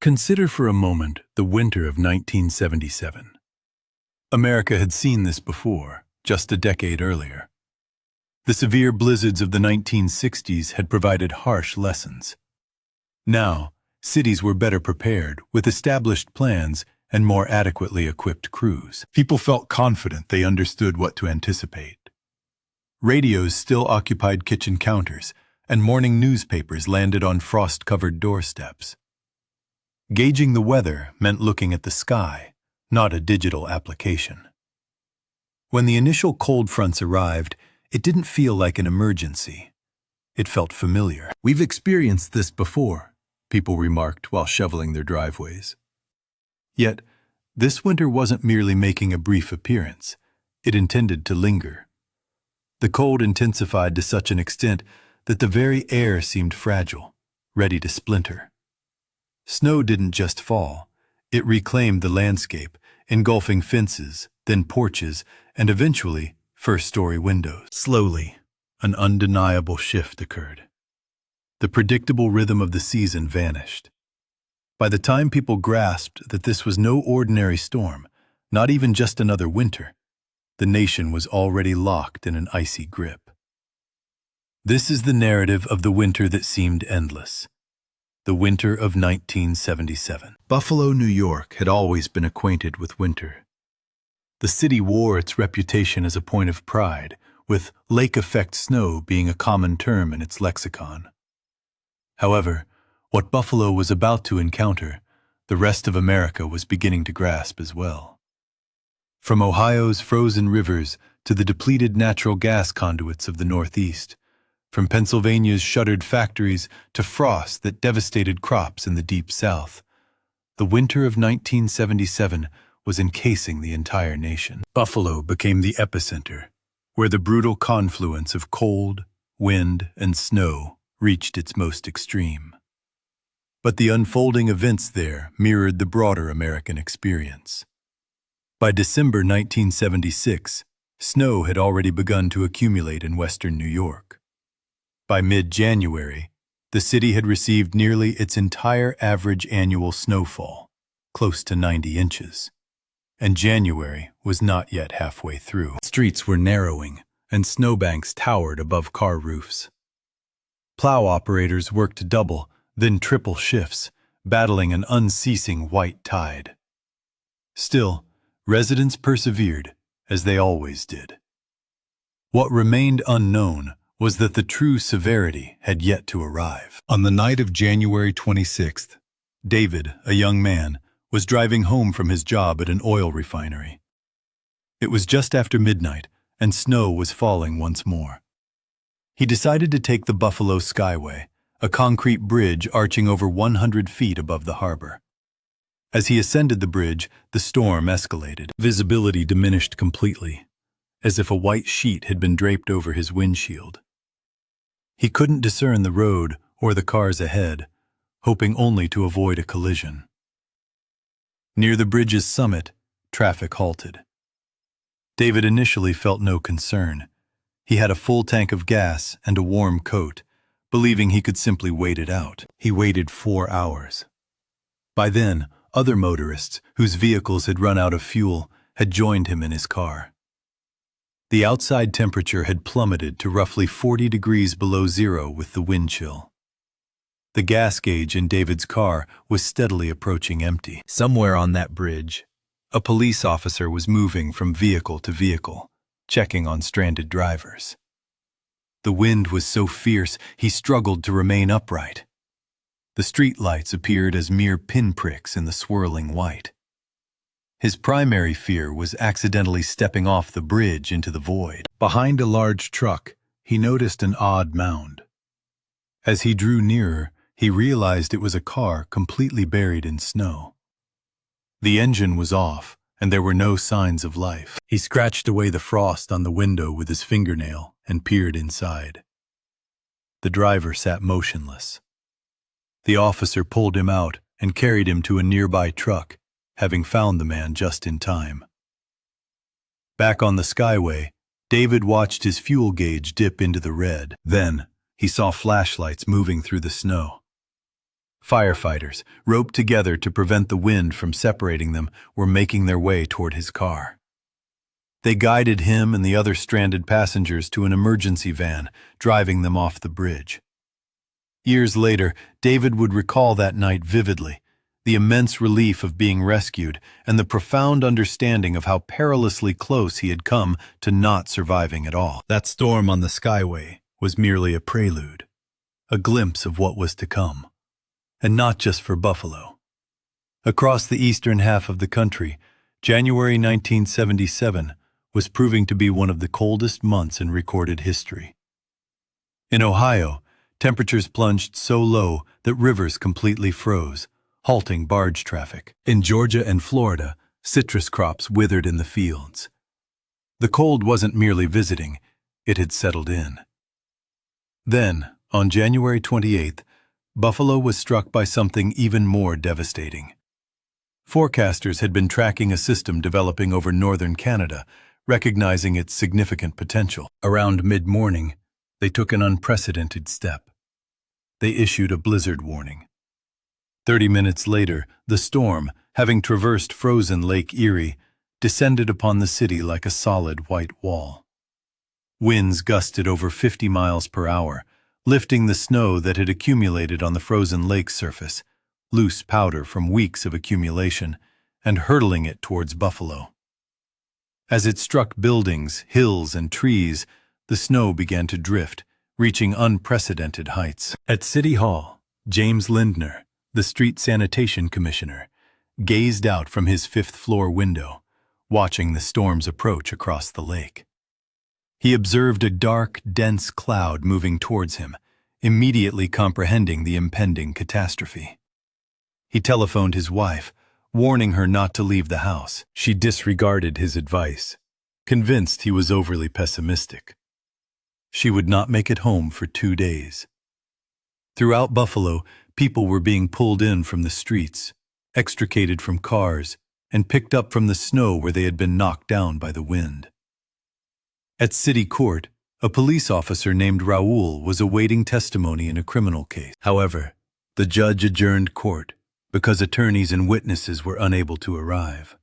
Consider for a moment the winter of 1977. America had seen this before, just a decade earlier. The severe blizzards of the 1960s had provided harsh lessons. Now, cities were better prepared, with established plans and more adequately equipped crews. People felt confident they understood what to anticipate. Radios still occupied kitchen counters, and morning newspapers landed on frost-covered doorsteps. Gauging the weather meant looking at the sky, not a digital application. When the initial cold fronts arrived, it didn't feel like an emergency. It felt familiar. "We've experienced this before," people remarked while shoveling their driveways. Yet, this winter wasn't merely making a brief appearance. It intended to linger. The cold intensified to such an extent that the very air seemed fragile, ready to splinter. Snow didn't just fall. It reclaimed the landscape, engulfing fences, then porches, and eventually first-story windows. Slowly, an undeniable shift occurred. The predictable rhythm of the season vanished. By the time people grasped that this was no ordinary storm, not even just another winter, the nation was already locked in an icy grip. This is the narrative of the winter that seemed endless. The winter of 1977. Buffalo, New York had always been acquainted with winter. The city wore its reputation as a point of pride, with lake-effect snow being a common term in its lexicon. However, what Buffalo was about to encounter, the rest of America was beginning to grasp as well. From Ohio's frozen rivers to the depleted natural gas conduits of the Northeast, from Pennsylvania's shuttered factories to frost that devastated crops in the Deep South, the winter of 1977 was encasing the entire nation. Buffalo became the epicenter, where the brutal confluence of cold, wind, and snow reached its most extreme. But the unfolding events there mirrored the broader American experience. By December 1976, snow had already begun to accumulate in western New York. By mid-January, the city had received nearly its entire average annual snowfall, close to 90 inches. And January was not yet halfway through. Streets were narrowing, and snowbanks towered above car roofs. Plow operators worked double, then triple shifts, battling an unceasing white tide. Still, residents persevered, as they always did. What remained unknown was that the true severity had yet to arrive. On the night of January 26th, David, a young man, was driving home from his job at an oil refinery. It was just after midnight, and snow was falling once more. He decided to take the Buffalo Skyway, a concrete bridge arching over 100 feet above the harbor. As he ascended the bridge, the storm escalated. Visibility diminished completely, as if a white sheet had been draped over his windshield. He couldn't discern the road or the cars ahead, hoping only to avoid a collision. Near the bridge's summit, traffic halted. David initially felt no concern. He had a full tank of gas and a warm coat, believing he could simply wait it out. He waited 4 hours. By then, other motorists, whose vehicles had run out of fuel, had joined him in his car. The outside temperature had plummeted to roughly 40 degrees below zero with the wind chill. The gas gauge in David's car was steadily approaching empty. Somewhere on that bridge, a police officer was moving from vehicle to vehicle, checking on stranded drivers. The wind was so fierce he struggled to remain upright. The street lights appeared as mere pinpricks in the swirling white. His primary fear was accidentally stepping off the bridge into the void. Behind a large truck, he noticed an odd mound. As he drew nearer, he realized it was a car completely buried in snow. The engine was off, and there were no signs of life. He scratched away the frost on the window with his fingernail and peered inside. The driver sat motionless. The officer pulled him out and carried him to a nearby truck, having found the man just in time. Back on the Skyway, David watched his fuel gauge dip into the red. Then, he saw flashlights moving through the snow. Firefighters, roped together to prevent the wind from separating them, were making their way toward his car. They guided him and the other stranded passengers to an emergency van, driving them off the bridge. Years later, David would recall that night vividly, the immense relief of being rescued and the profound understanding of how perilously close he had come to not surviving at all. That storm on the Skyway was merely a prelude, a glimpse of what was to come. And not just for Buffalo. Across the eastern half of the country, January 1977 was proving to be one of the coldest months in recorded history. In Ohio, temperatures plunged so low that rivers completely froze, halting barge traffic. In Georgia and Florida, citrus crops withered in the fields. The cold wasn't merely visiting, it had settled in. Then, on January 28th, Buffalo was struck by something even more devastating. Forecasters had been tracking a system developing over northern Canada, recognizing its significant potential. Around mid-morning, they took an unprecedented step. They issued a blizzard warning. 30 minutes later, the storm, having traversed frozen Lake Erie, descended upon the city like a solid white wall. Winds gusted over 50 miles per hour, lifting the snow that had accumulated on the frozen lake surface, loose powder from weeks of accumulation, and hurtling it towards Buffalo. As it struck buildings, hills, and trees, the snow began to drift, reaching unprecedented heights. At City Hall, James Lindner, the street sanitation commissioner, gazed out from his fifth-floor window, watching the storm's approach across the lake. He observed a dark, dense cloud moving towards him, immediately comprehending the impending catastrophe. He telephoned his wife, warning her not to leave the house. She disregarded his advice, convinced he was overly pessimistic. She would not make it home for 2 days. Throughout Buffalo, people were being pulled in from the streets, extricated from cars, and picked up from the snow where they had been knocked down by the wind. At City Court, a police officer named Raoul was awaiting testimony in a criminal case. However, the judge adjourned court because attorneys and witnesses were unable to arrive.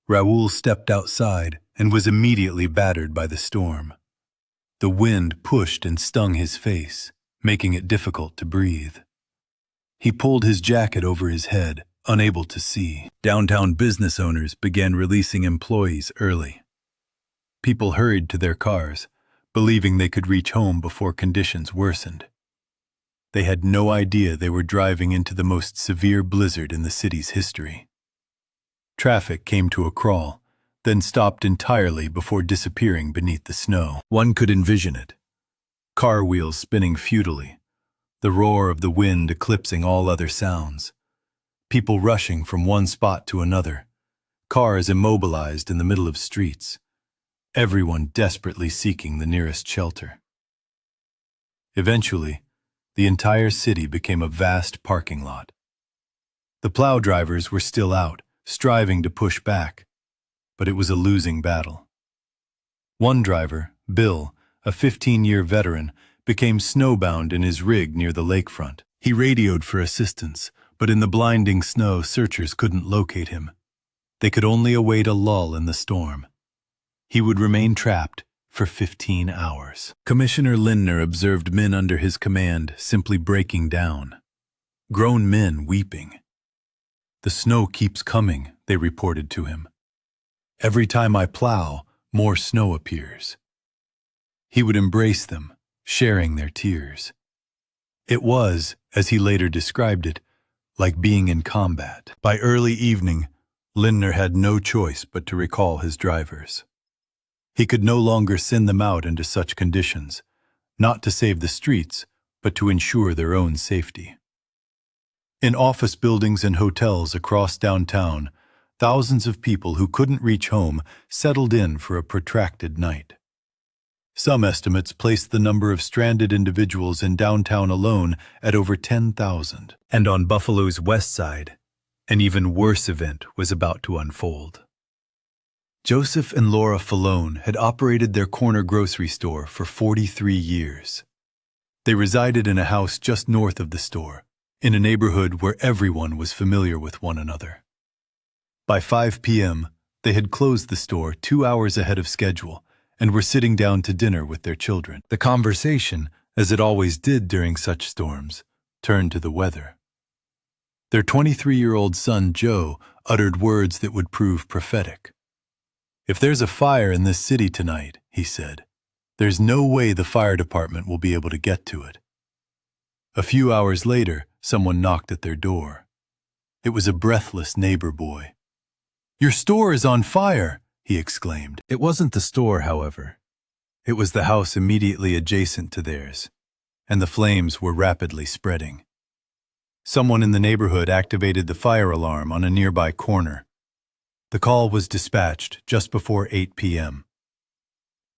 Raoul stepped outside and was immediately battered by the storm. The wind pushed and stung his face, making it difficult to breathe. He pulled his jacket over his head, unable to see. Downtown business owners began releasing employees early. People hurried to their cars, believing they could reach home before conditions worsened. They had no idea they were driving into the most severe blizzard in the city's history. Traffic came to a crawl, then stopped entirely before disappearing beneath the snow. One could envision it. Car wheels spinning futilely, the roar of the wind eclipsing all other sounds. People rushing from one spot to another, cars immobilized in the middle of streets. Everyone desperately seeking the nearest shelter. Eventually, the entire city became a vast parking lot. The plow drivers were still out, striving to push back, but it was a losing battle. One driver, Bill, a 15-year veteran, became snowbound in his rig near the lakefront. He radioed for assistance, but in the blinding snow, searchers couldn't locate him. They could only await a lull in the storm. He would remain trapped for 15 hours. Commissioner Lindner observed men under his command simply breaking down. Grown men weeping. "The snow keeps coming," they reported to him. "Every time I plow, more snow appears." He would embrace them, sharing their tears. It was, as he later described it, like being in combat. By early evening, Lindner had no choice but to recall his drivers. He could no longer send them out into such conditions, not to save the streets, but to ensure their own safety. In office buildings and hotels across downtown, thousands of people who couldn't reach home settled in for a protracted night. Some estimates placed the number of stranded individuals in downtown alone at over 10,000. And on Buffalo's west side, an even worse event was about to unfold. Joseph and Laura Falone had operated their corner grocery store for 43 years. They resided in a house just north of the store, in a neighborhood where everyone was familiar with one another. By 5 p.m., they had closed the store 2 hours ahead of schedule and were sitting down to dinner with their children. The conversation, as it always did during such storms, turned to the weather. Their 23-year-old son, Joe, uttered words that would prove prophetic. "If there's a fire in this city tonight," he said, "there's no way the fire department will be able to get to it." A few hours later, someone knocked at their door. It was a breathless neighbor boy. "Your store is on fire!" he exclaimed. It wasn't the store, however. It was the house immediately adjacent to theirs, and the flames were rapidly spreading. Someone in the neighborhood activated the fire alarm on a nearby corner. The call was dispatched just before 8 p.m.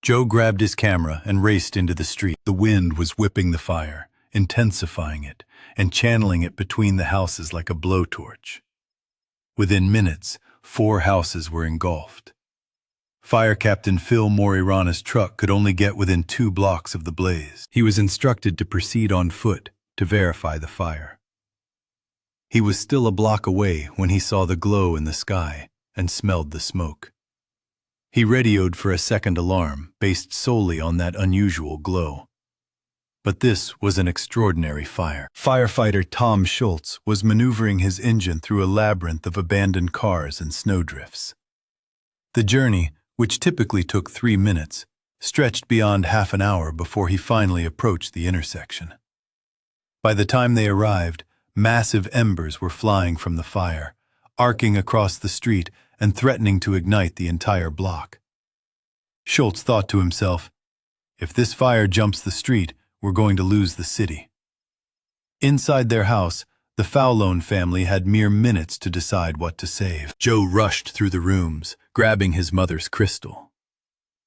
Joe grabbed his camera and raced into the street. The wind was whipping the fire, intensifying it, and channeling it between the houses like a blowtorch. Within minutes, 4 houses were engulfed. Fire Captain Phil Morirana's truck could only get within 2 blocks of the blaze. He was instructed to proceed on foot to verify the fire. He was still a block away when he saw the glow in the sky and smelled the smoke. He radioed for a second alarm based solely on that unusual glow. But this was an extraordinary fire. Firefighter Tom Schultz was maneuvering his engine through a labyrinth of abandoned cars and snowdrifts. The journey, which typically took 3 minutes, stretched beyond half an hour before he finally approached the intersection. By the time they arrived, massive embers were flying from the fire, arcing across the street and threatening to ignite the entire block. Schultz thought to himself, "If this fire jumps the street, we're going to lose the city." Inside their house, the Fowlone family had mere minutes to decide what to save. Joe rushed through the rooms, grabbing his mother's crystal.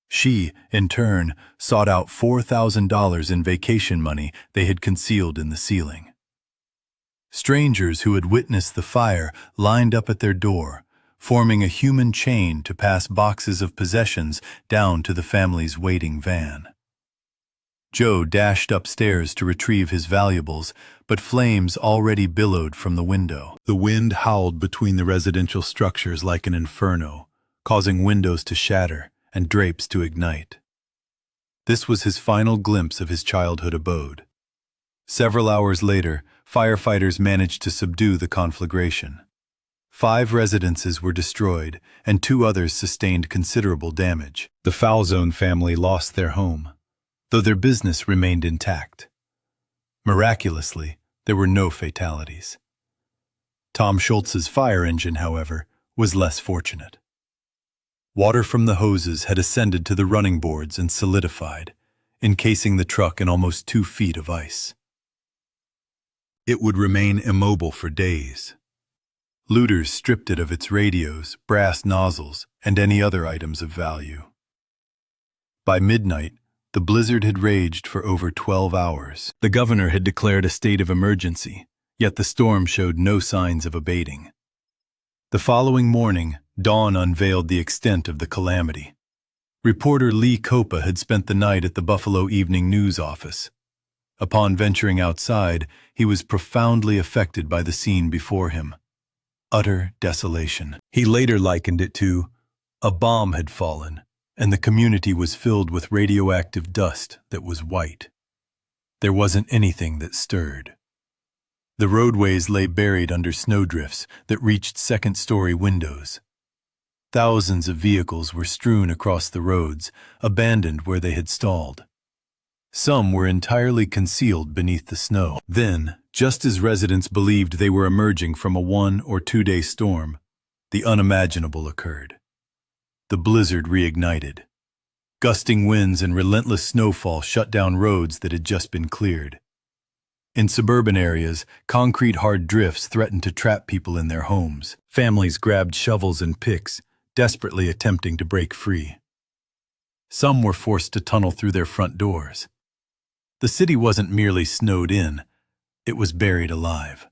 She, in turn, sought out $4,000 in vacation money they had concealed in the ceiling. Strangers who had witnessed the fire lined up at their door, forming a human chain to pass boxes of possessions down to the family's waiting van. Joe dashed upstairs to retrieve his valuables, but flames already billowed from the window. The wind howled between the residential structures like an inferno, causing windows to shatter and drapes to ignite. This was his final glimpse of his childhood abode. Several hours later, firefighters managed to subdue the conflagration. 5 residences were destroyed, and 2 others sustained considerable damage. The Falzone family lost their home, though their business remained intact. Miraculously, there were no fatalities. Tom Schultz's fire engine, however, was less fortunate. Water from the hoses had ascended to the running boards and solidified, encasing the truck in almost 2 feet of ice. It would remain immobile for days. Looters stripped it of its radios, brass nozzles, and any other items of value. By midnight, the blizzard had raged for over 12 hours. The governor had declared a state of emergency, yet the storm showed no signs of abating. The following morning, dawn unveiled the extent of the calamity. Reporter Lee Copa had spent the night at the Buffalo Evening News office. Upon venturing outside, he was profoundly affected by the scene before him. Utter desolation. He later likened it to a bomb had fallen, and the community was filled with radioactive dust that was white. There wasn't anything that stirred. The roadways lay buried under snowdrifts that reached second-story windows. Thousands of vehicles were strewn across the roads, abandoned where they had stalled. Some were entirely concealed beneath the snow. Then, just as residents believed they were emerging from a 1 or 2 day storm, the unimaginable occurred. The blizzard reignited. Gusting winds and relentless snowfall shut down roads that had just been cleared. In suburban areas, concrete-hard drifts threatened to trap people in their homes. Families grabbed shovels and picks, desperately attempting to break free. Some were forced to tunnel through their front doors. The city wasn't merely snowed in, it was buried alive.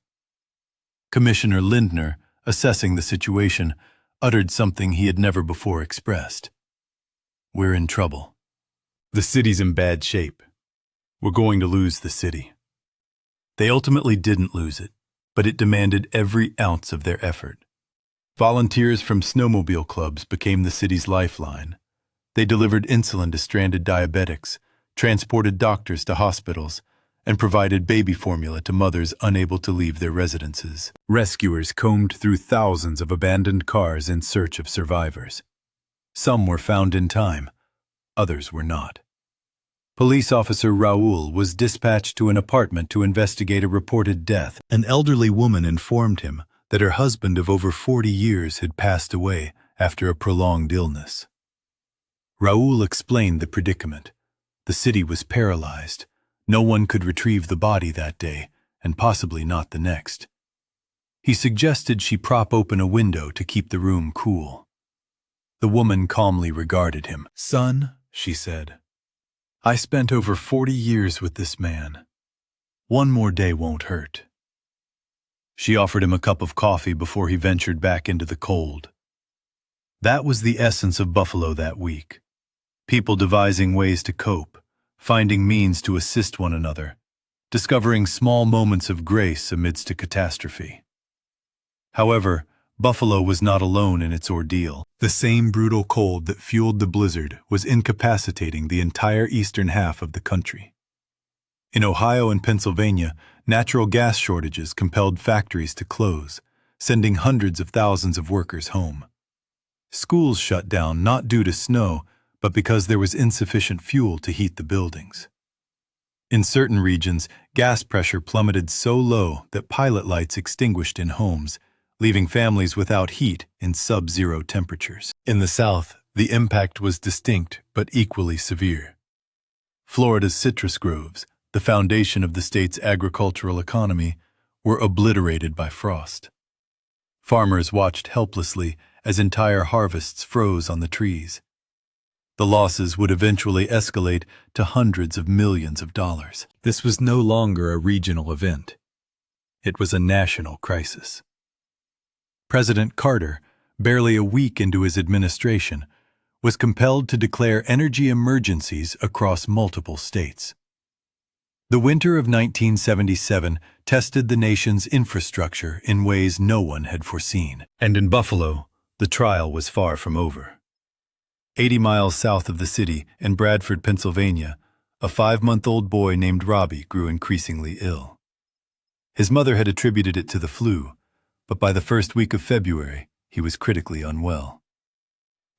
Commissioner Lindner, assessing the situation, uttered something he had never before expressed. "We're in trouble. The city's in bad shape. We're going to lose the city." They ultimately didn't lose it, but it demanded every ounce of their effort. Volunteers from snowmobile clubs became the city's lifeline. They delivered insulin to stranded diabetics, transported doctors to hospitals, and provided baby formula to mothers unable to leave their residences. Rescuers combed through thousands of abandoned cars in search of survivors. Some were found in time, others were not. Police officer Raoul was dispatched to an apartment to investigate a reported death. An elderly woman informed him that her husband of over 40 years had passed away after a prolonged illness. Raoul explained the predicament. The city was paralyzed. No one could retrieve the body that day, and possibly not the next. He suggested she prop open a window to keep the room cool. The woman calmly regarded him. "Son," she said, "I spent over 40 years with this man. One more day won't hurt." She offered him a cup of coffee before he ventured back into the cold. That was the essence of Buffalo that week. People devising ways to cope, finding means to assist one another, discovering small moments of grace amidst a catastrophe. However, Buffalo was not alone in its ordeal. The same brutal cold that fueled the blizzard was incapacitating the entire eastern half of the country. In Ohio and Pennsylvania, natural gas shortages compelled factories to close, sending hundreds of thousands of workers home. Schools shut down not due to snow, but because there was insufficient fuel to heat the buildings. In certain regions, gas pressure plummeted so low that pilot lights extinguished in homes, leaving families without heat in sub-zero temperatures. In the South, the impact was distinct but equally severe. Florida's citrus groves, the foundation of the state's agricultural economy, were obliterated by frost. Farmers watched helplessly as entire harvests froze on the trees. The losses would eventually escalate to hundreds of millions of dollars. This was no longer a regional event. It was a national crisis. President Carter, barely a week into his administration, was compelled to declare energy emergencies across multiple states. The winter of 1977 tested the nation's infrastructure in ways no one had foreseen. And in Buffalo, the trial was far from over. 80 miles south of the city, in Bradford, Pennsylvania, a 5-month-old boy named Robbie grew increasingly ill. His mother had attributed it to the flu, but by the first week of February, he was critically unwell.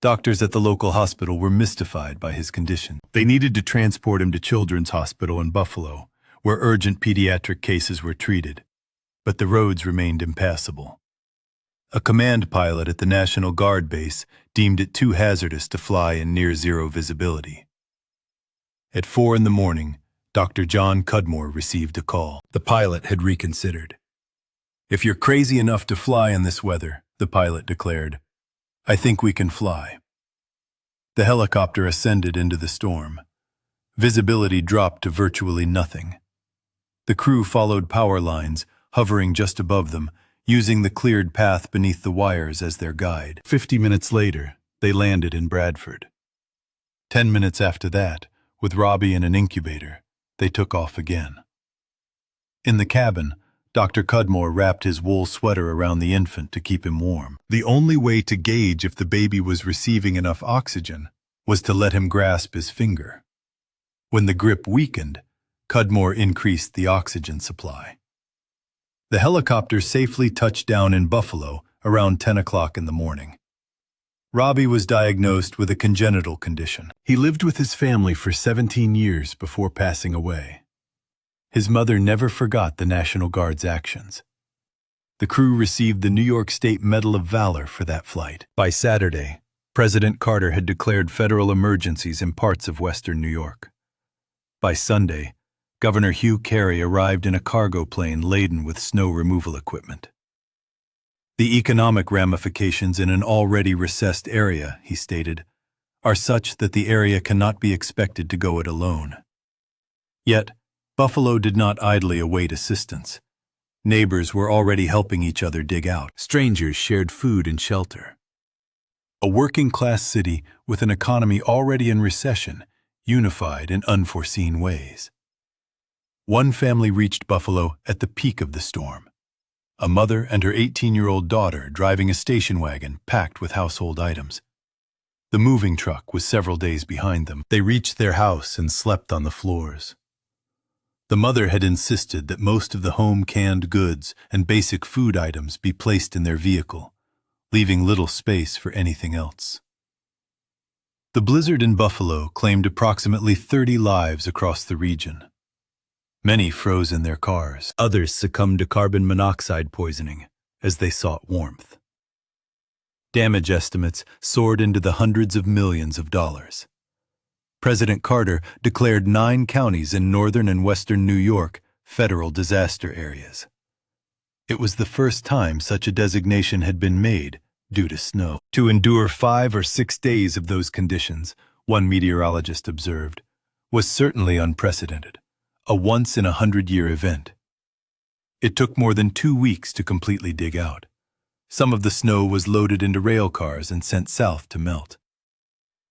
Doctors at the local hospital were mystified by his condition. They needed to transport him to Children's Hospital in Buffalo, where urgent pediatric cases were treated, but the roads remained impassable. A command pilot at the National Guard base deemed it too hazardous to fly in near-zero visibility. At 4 a.m, Dr. John Cudmore received a call. The pilot had reconsidered. "If you're crazy enough to fly in this weather," the pilot declared, "I think we can fly." The helicopter ascended into the storm. Visibility dropped to virtually nothing. The crew followed power lines, hovering just above them, using the cleared path beneath the wires as their guide. 50 minutes later, they landed in Bradford. 10 minutes after that, with Robbie in an incubator, they took off again. In the cabin, Dr. Cudmore wrapped his wool sweater around the infant to keep him warm. The only way to gauge if the baby was receiving enough oxygen was to let him grasp his finger. When the grip weakened, Cudmore increased the oxygen supply. The helicopter safely touched down in Buffalo around 10 o'clock in the morning. Robbie was diagnosed with a congenital condition. He lived with his family for 17 years before passing away. His mother never forgot the National Guard's actions. The crew received the New York State Medal of Valor for that flight. By Saturday, President Carter had declared federal emergencies in parts of western New York. By Sunday, Governor Hugh Carey arrived in a cargo plane laden with snow removal equipment. "The economic ramifications in an already recessed area," he stated, "are such that the area cannot be expected to go it alone." Yet, Buffalo did not idly await assistance. Neighbors were already helping each other dig out. Strangers shared food and shelter. A working-class city with an economy already in recession, unified in unforeseen ways. One family reached Buffalo at the peak of the storm. A mother and her 18-year-old daughter driving a station wagon packed with household items. The moving truck was several days behind them. They reached their house and slept on the floors. The mother had insisted that most of the home canned goods and basic food items be placed in their vehicle, leaving little space for anything else. The blizzard in Buffalo claimed approximately 30 lives across the region. Many froze in their cars. Others succumbed to carbon monoxide poisoning as they sought warmth. Damage estimates soared into the hundreds of millions of dollars. President Carter declared 9 counties in northern and western New York federal disaster areas. It was the first time such a designation had been made due to snow. To endure 5 or 6 days of those conditions, one meteorologist observed, was certainly unprecedented, a once-in-a-100-year event. It took more than 2 weeks to completely dig out. Some of the snow was loaded into rail cars and sent south to melt.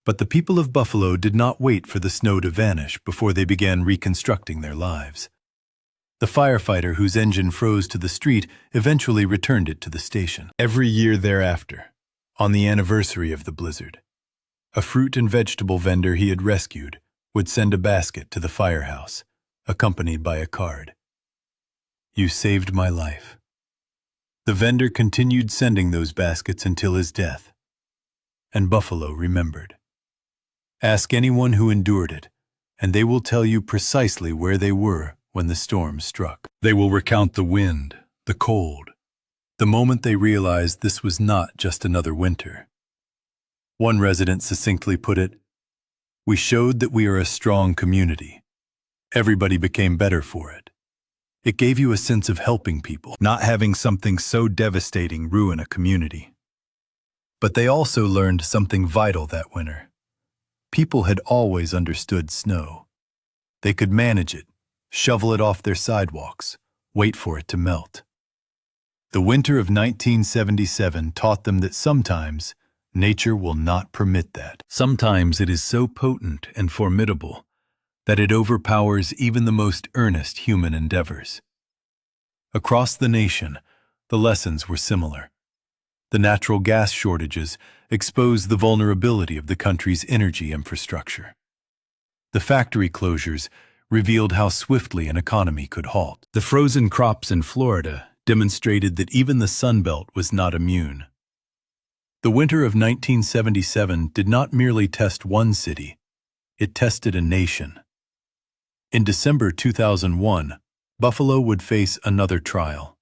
But the people of Buffalo did not wait for the snow to vanish before they began reconstructing their lives. The firefighter whose engine froze to the street eventually returned it to the station. Every year thereafter, on the anniversary of the blizzard, a fruit and vegetable vendor he had rescued would send a basket to the firehouse, accompanied by a card. "You saved my life." The vendor continued sending those baskets until his death, and Buffalo remembered. Ask anyone who endured it, and they will tell you precisely where they were when the storm struck. They will recount the wind, the cold, the moment they realized this was not just another winter. One resident succinctly put it, "We showed that we are a strong community. Everybody became better for it. It gave you a sense of helping people, not having something so devastating ruin a community." But they also learned something vital that winter. People had always understood snow. They could manage it, shovel it off their sidewalks, wait for it to melt. The winter of 1977 taught them that sometimes nature will not permit that. Sometimes it is so potent and formidable that it overpowers even the most earnest human endeavors. Across the nation, the lessons were similar. The natural gas shortages exposed the vulnerability of the country's energy infrastructure. The factory closures revealed how swiftly an economy could halt. The frozen crops in Florida demonstrated that even the Sun Belt was not immune. The winter of 1977 did not merely test one city, it tested a nation. In December 2001, Buffalo would face another trial.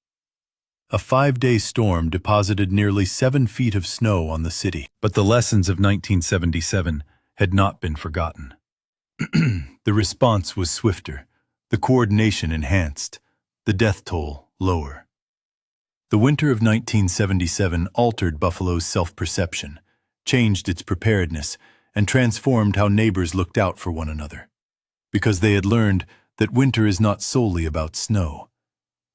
A 5-day storm deposited nearly 7 feet of snow on the city. But the lessons of 1977 had not been forgotten. The response was swifter, the coordination enhanced, the death toll lower. The winter of 1977 altered Buffalo's self-perception, changed its preparedness, and transformed how neighbors looked out for one another. Because they had learned that winter is not solely about snow.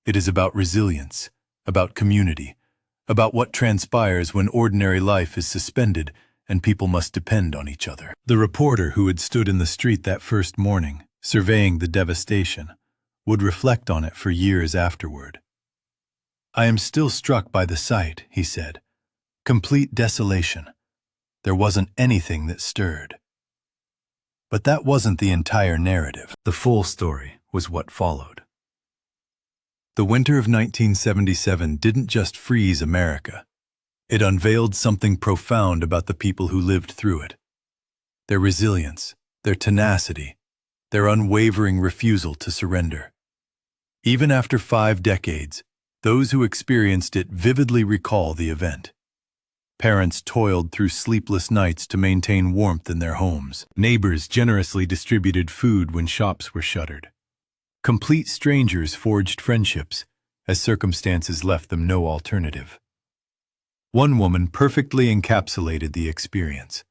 It is about resilience, about community, about what transpires when ordinary life is suspended and people must depend on each other. The reporter who had stood in the street that first morning, surveying the devastation, would reflect on it for years afterward. "I am still struck by the sight," he said. "Complete desolation. There wasn't anything that stirred." But that wasn't the entire narrative. The full story was what followed. The winter of 1977 didn't just freeze America. It unveiled something profound about the people who lived through it. Their resilience, their tenacity, their unwavering refusal to surrender. Even after 5 decades, those who experienced it vividly recall the event. Parents toiled through sleepless nights to maintain warmth in their homes. Neighbors generously distributed food when shops were shuttered. Complete strangers forged friendships, as circumstances left them no alternative. One woman perfectly encapsulated the experience.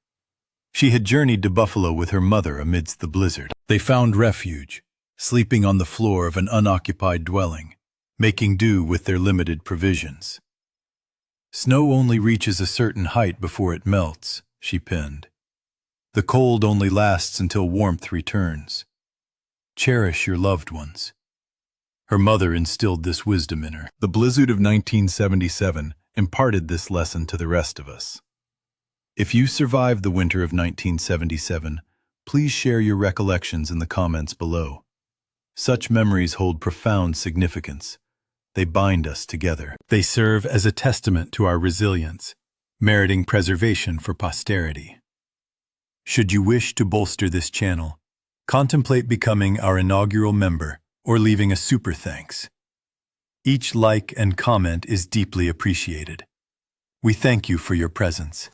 She had journeyed to Buffalo with her mother amidst the blizzard. They found refuge, sleeping on the floor of an unoccupied dwelling, making do with their limited provisions. "Snow only reaches a certain height before it melts," she penned. "The cold only lasts until warmth returns. Cherish your loved ones. Her mother instilled this wisdom in her. The blizzard of 1977 imparted this lesson to the rest of us. If you survived the winter of 1977, please share your recollections in the comments below. Such memories hold profound significance. They bind us together. They serve as a testament to our resilience, meriting preservation for posterity. Should you wish to bolster this channel, contemplate becoming our inaugural member or leaving a super thanks. Each like and comment is deeply appreciated. We thank you for your presence.